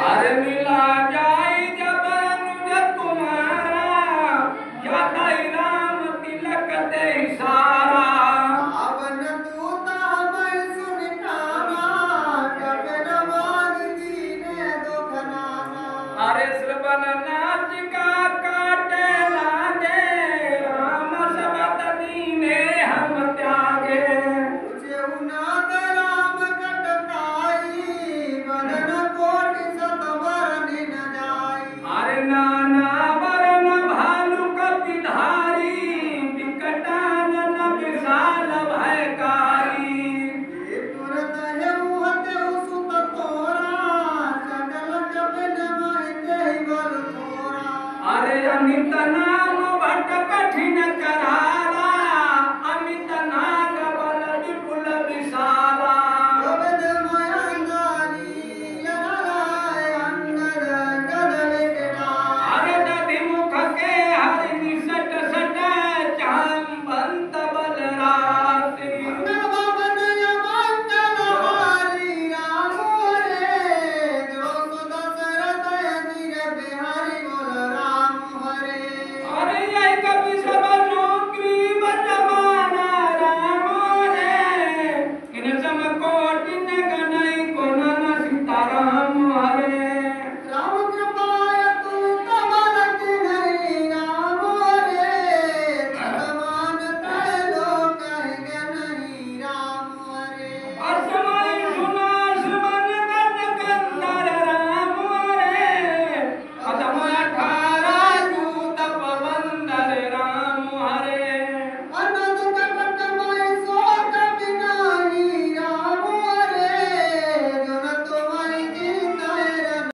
अरे मिला जाए जब अनुज तुम्हारा, क्या राम तिलक दे सारा। अरे श्रवण नाच का काटे लागे, राम शब्द दीने हम त्यागे। अरे नाना वरण भालु कपिधारी, विकटानन विशाल भयकारी। अरे अनित नाम भट कठिन